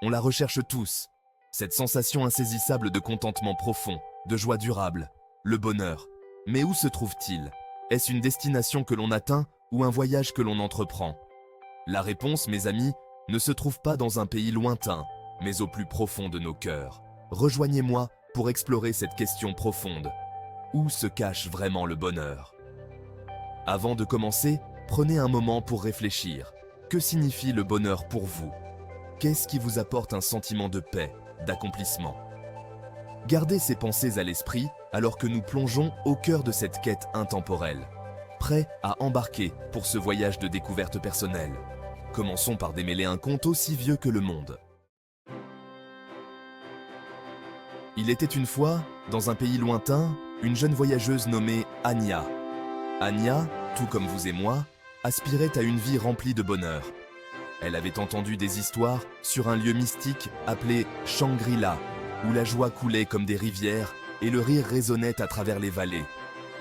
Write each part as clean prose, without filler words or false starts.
On la recherche tous. Cette sensation insaisissable de contentement profond, de joie durable, le bonheur. Mais où se trouve-t-il? Est-ce une destination que l'on atteint ou un voyage que l'on entreprend? La réponse, mes amis, ne se trouve pas dans un pays lointain, mais au plus profond de nos cœurs. Rejoignez-moi pour explorer cette question profonde. Où se cache vraiment le bonheur? Avant de commencer, prenez un moment pour réfléchir. Que signifie le bonheur pour vous? Qu'est-ce qui vous apporte un sentiment de paix, d'accomplissement? Gardez ces pensées à l'esprit alors que nous plongeons au cœur de cette quête intemporelle. Prêts à embarquer pour ce voyage de découverte personnelle. Commençons par démêler un conte aussi vieux que le monde. Il était une fois, dans un pays lointain, une jeune voyageuse nommée Anya. Anya, tout comme vous et moi, aspirait à une vie remplie de bonheur. Elle avait entendu des histoires sur un lieu mystique appelé Shangri-La, où la joie coulait comme des rivières et le rire résonnait à travers les vallées.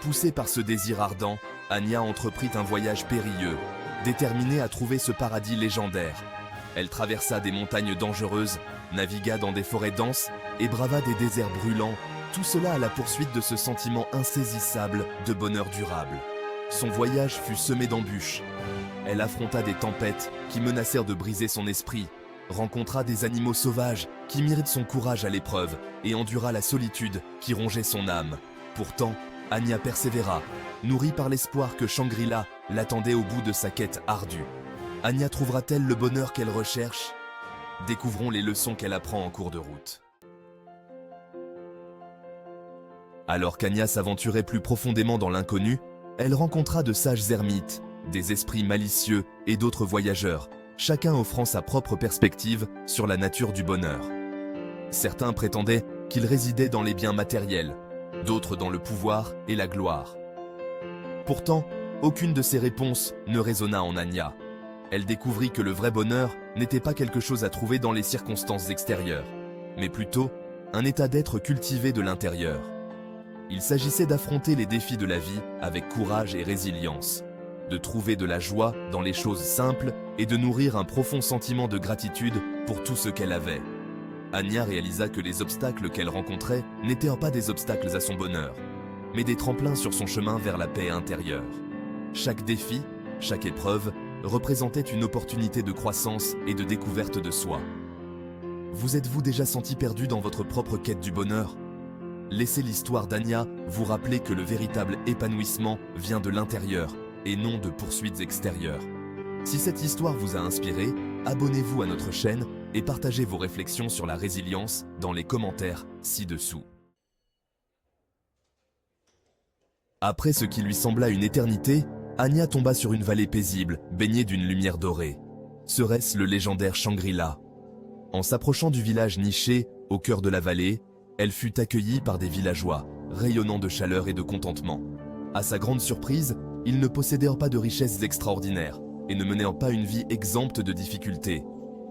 Poussée par ce désir ardent, Anya entreprit un voyage périlleux, déterminée à trouver ce paradis légendaire. Elle traversa des montagnes dangereuses, navigua dans des forêts denses et brava des déserts brûlants, tout cela à la poursuite de ce sentiment insaisissable de bonheur durable. Son voyage fut semé d'embûches. Elle affronta des tempêtes qui menacèrent de briser son esprit, rencontra des animaux sauvages qui mirent son courage à l'épreuve et endura la solitude qui rongeait son âme. Pourtant, Anya persévéra, nourrie par l'espoir que Shangri-La l'attendait au bout de sa quête ardue. Anya trouvera-t-elle le bonheur qu'elle recherche? Découvrons les leçons qu'elle apprend en cours de route. Alors qu'Anya s'aventurait plus profondément dans l'inconnu, elle rencontra de sages ermites, des esprits malicieux et d'autres voyageurs, chacun offrant sa propre perspective sur la nature du bonheur. Certains prétendaient qu'il résidait dans les biens matériels, d'autres dans le pouvoir et la gloire. Pourtant, aucune de ces réponses ne résonna en Anya. Elle découvrit que le vrai bonheur n'était pas quelque chose à trouver dans les circonstances extérieures, mais plutôt un état d'être cultivé de l'intérieur. Il s'agissait d'affronter les défis de la vie avec courage et résilience, de trouver de la joie dans les choses simples et de nourrir un profond sentiment de gratitude pour tout ce qu'elle avait. Anya réalisa que les obstacles qu'elle rencontrait n'étaient pas des obstacles à son bonheur, mais des tremplins sur son chemin vers la paix intérieure. Chaque défi, chaque épreuve, représentait une opportunité de croissance et de découverte de soi. Vous êtes-vous déjà senti perdu dans votre propre quête du bonheur? Laissez l'histoire d'Anya vous rappeler que le véritable épanouissement vient de l'intérieur et non de poursuites extérieures. Si cette histoire vous a inspiré, abonnez-vous à notre chaîne et partagez vos réflexions sur la résilience dans les commentaires ci-dessous. Après ce qui lui sembla une éternité, Anya tomba sur une vallée paisible, baignée d'une lumière dorée. Serait-ce le légendaire Shangri-La? En s'approchant du village niché, au cœur de la vallée, elle fut accueillie par des villageois, rayonnant de chaleur et de contentement. À sa grande surprise, ils ne possédèrent pas de richesses extraordinaires et ne menèrent pas une vie exempte de difficultés.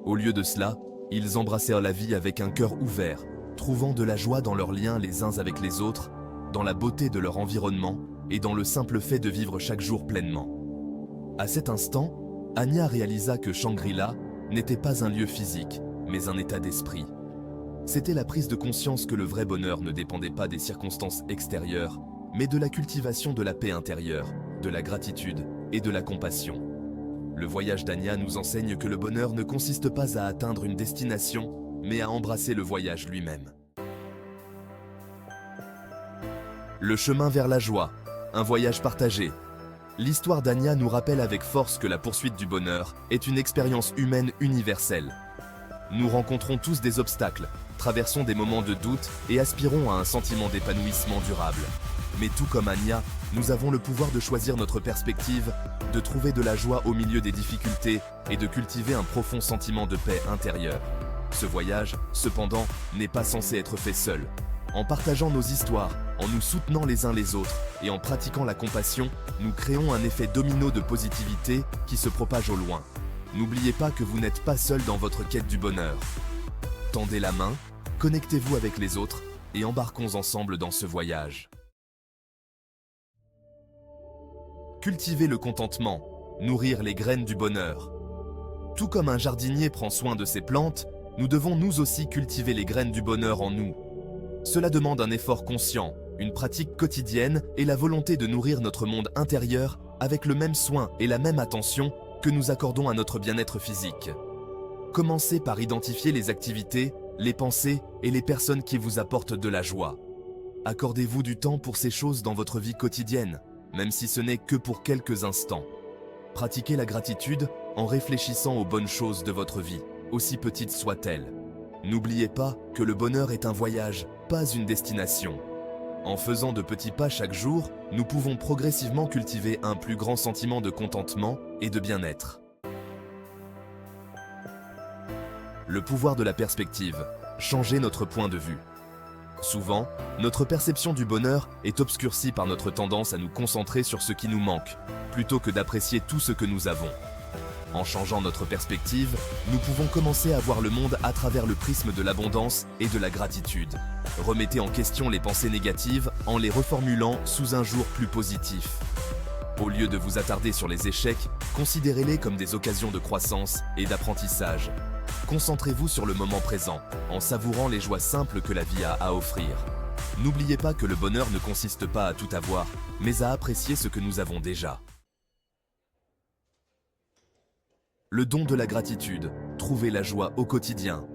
Au lieu de cela, ils embrassèrent la vie avec un cœur ouvert, trouvant de la joie dans leurs liens les uns avec les autres, dans la beauté de leur environnement et dans le simple fait de vivre chaque jour pleinement. À cet instant, Anya réalisa que Shangri-La n'était pas un lieu physique, mais un état d'esprit. C'était la prise de conscience que le vrai bonheur ne dépendait pas des circonstances extérieures, mais de la cultivation de la paix intérieure, de la gratitude et de la compassion. Le voyage d'Anya nous enseigne que le bonheur ne consiste pas à atteindre une destination, mais à embrasser le voyage lui-même. Le chemin vers la joie, un voyage partagé. L'histoire d'Anya nous rappelle avec force que la poursuite du bonheur est une expérience humaine universelle. Nous rencontrons tous des obstacles, traversons des moments de doute et aspirons à un sentiment d'épanouissement durable. Mais tout comme Anya, nous avons le pouvoir de choisir notre perspective, de trouver de la joie au milieu des difficultés et de cultiver un profond sentiment de paix intérieure. Ce voyage, cependant, n'est pas censé être fait seul. En partageant nos histoires, en nous soutenant les uns les autres et en pratiquant la compassion, nous créons un effet domino de positivité qui se propage au loin. N'oubliez pas que vous n'êtes pas seul dans votre quête du bonheur. Tendez la main, connectez-vous avec les autres et embarquons ensemble dans ce voyage. Cultiver le contentement, nourrir les graines du bonheur. Tout comme un jardinier prend soin de ses plantes, nous devons nous aussi cultiver les graines du bonheur en nous. Cela demande un effort conscient, une pratique quotidienne et la volonté de nourrir notre monde intérieur avec le même soin et la même attention que nous accordons à notre bien-être physique. Commencez par identifier les activités, les pensées et les personnes qui vous apportent de la joie. Accordez-vous du temps pour ces choses dans votre vie quotidienne, même si ce n'est que pour quelques instants. Pratiquez la gratitude en réfléchissant aux bonnes choses de votre vie, aussi petites soient-elles. N'oubliez pas que le bonheur est un voyage, pas une destination. En faisant de petits pas chaque jour, nous pouvons progressivement cultiver un plus grand sentiment de contentement et de bien-être. Le pouvoir de la perspective. Changer notre point de vue. Souvent, notre perception du bonheur est obscurcie par notre tendance à nous concentrer sur ce qui nous manque, plutôt que d'apprécier tout ce que nous avons. En changeant notre perspective, nous pouvons commencer à voir le monde à travers le prisme de l'abondance et de la gratitude. Remettez en question les pensées négatives en les reformulant sous un jour plus positif. Au lieu de vous attarder sur les échecs, considérez-les comme des occasions de croissance et d'apprentissage. Concentrez-vous sur le moment présent, en savourant les joies simples que la vie a à offrir. N'oubliez pas que le bonheur ne consiste pas à tout avoir, mais à apprécier ce que nous avons déjà. Le don de la gratitude. Trouvez la joie au quotidien.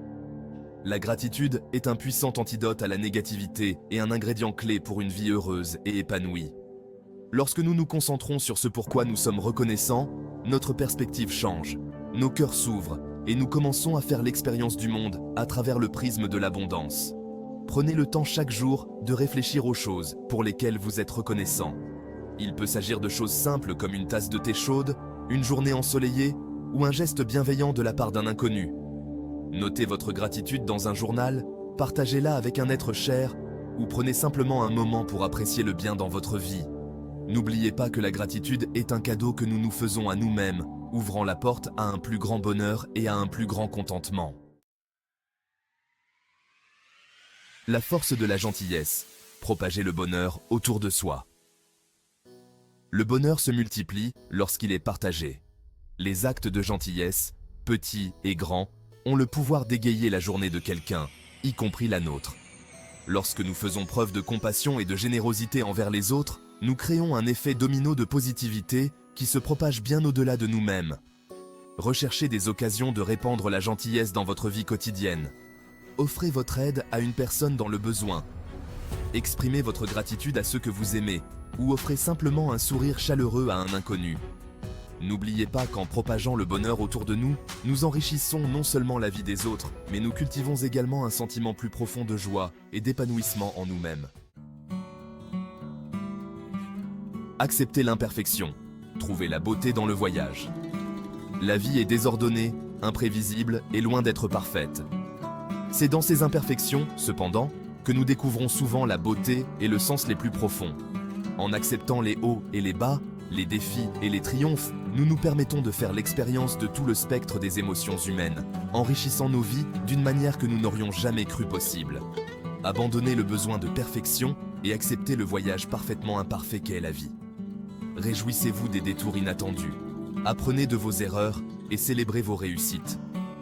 La gratitude est un puissant antidote à la négativité et un ingrédient clé pour une vie heureuse et épanouie. Lorsque nous nous concentrons sur ce pourquoi nous sommes reconnaissants, notre perspective change, nos cœurs s'ouvrent et nous commençons à faire l'expérience du monde à travers le prisme de l'abondance. Prenez le temps chaque jour de réfléchir aux choses pour lesquelles vous êtes reconnaissant. Il peut s'agir de choses simples comme une tasse de thé chaude, une journée ensoleillée ou un geste bienveillant de la part d'un inconnu. Notez votre gratitude dans un journal, partagez-la avec un être cher ou prenez simplement un moment pour apprécier le bien dans votre vie. N'oubliez pas que la gratitude est un cadeau que nous nous faisons à nous-mêmes, ouvrant la porte à un plus grand bonheur et à un plus grand contentement. La force de la gentillesse. Propager le bonheur autour de soi. Le bonheur se multiplie lorsqu'il est partagé. Les actes de gentillesse, petits et grands, ont le pouvoir d'égayer la journée de quelqu'un, y compris la nôtre. Lorsque nous faisons preuve de compassion et de générosité envers les autres, nous créons un effet domino de positivité qui se propage bien au-delà de nous-mêmes. Recherchez des occasions de répandre la gentillesse dans votre vie quotidienne. Offrez votre aide à une personne dans le besoin. Exprimez votre gratitude à ceux que vous aimez, ou offrez simplement un sourire chaleureux à un inconnu. N'oubliez pas qu'en propageant le bonheur autour de nous, nous enrichissons non seulement la vie des autres, mais nous cultivons également un sentiment plus profond de joie et d'épanouissement en nous-mêmes. Acceptez l'imperfection. Trouvez la beauté dans le voyage. La vie est désordonnée, imprévisible et loin d'être parfaite. C'est dans ces imperfections, cependant, que nous découvrons souvent la beauté et le sens les plus profonds. En acceptant les hauts et les bas, les défis et les triomphes, nous nous permettons de faire l'expérience de tout le spectre des émotions humaines, enrichissant nos vies d'une manière que nous n'aurions jamais cru possible. Abandonnez le besoin de perfection et acceptez le voyage parfaitement imparfait qu'est la vie. Réjouissez-vous des détours inattendus. Apprenez de vos erreurs et célébrez vos réussites,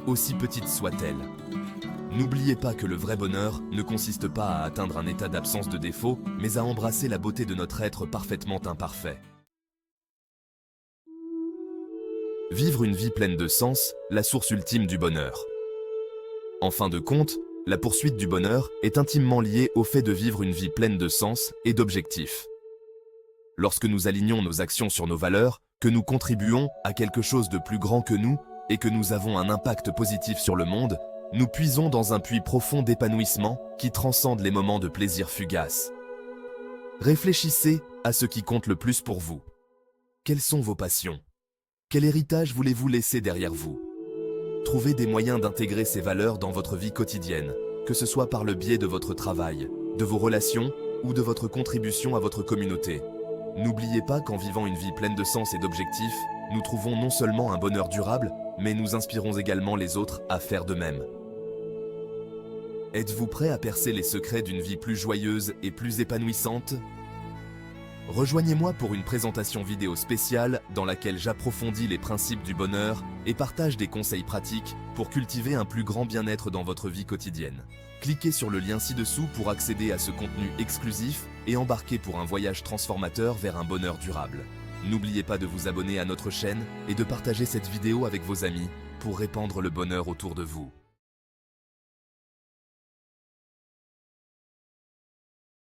aussi petites soient-elles. N'oubliez pas que le vrai bonheur ne consiste pas à atteindre un état d'absence de défaut, mais à embrasser la beauté de notre être parfaitement imparfait. Vivre une vie pleine de sens, la source ultime du bonheur. En fin de compte, la poursuite du bonheur est intimement liée au fait de vivre une vie pleine de sens et d'objectifs. Lorsque nous alignons nos actions sur nos valeurs, que nous contribuons à quelque chose de plus grand que nous et que nous avons un impact positif sur le monde, nous puisons dans un puits profond d'épanouissement qui transcende les moments de plaisir fugaces. Réfléchissez à ce qui compte le plus pour vous. Quelles sont vos passions? Quel héritage voulez-vous laisser derrière vous? Trouvez des moyens d'intégrer ces valeurs dans votre vie quotidienne, que ce soit par le biais de votre travail, de vos relations ou de votre contribution à votre communauté. N'oubliez pas qu'en vivant une vie pleine de sens et d'objectifs, nous trouvons non seulement un bonheur durable, mais nous inspirons également les autres à faire de même. Êtes-vous prêt à percer les secrets d'une vie plus joyeuse et plus épanouissante? Rejoignez-moi pour une présentation vidéo spéciale dans laquelle j'approfondis les principes du bonheur et partage des conseils pratiques pour cultiver un plus grand bien-être dans votre vie quotidienne. Cliquez sur le lien ci-dessous pour accéder à ce contenu exclusif et embarquer pour un voyage transformateur vers un bonheur durable. N'oubliez pas de vous abonner à notre chaîne et de partager cette vidéo avec vos amis pour répandre le bonheur autour de vous.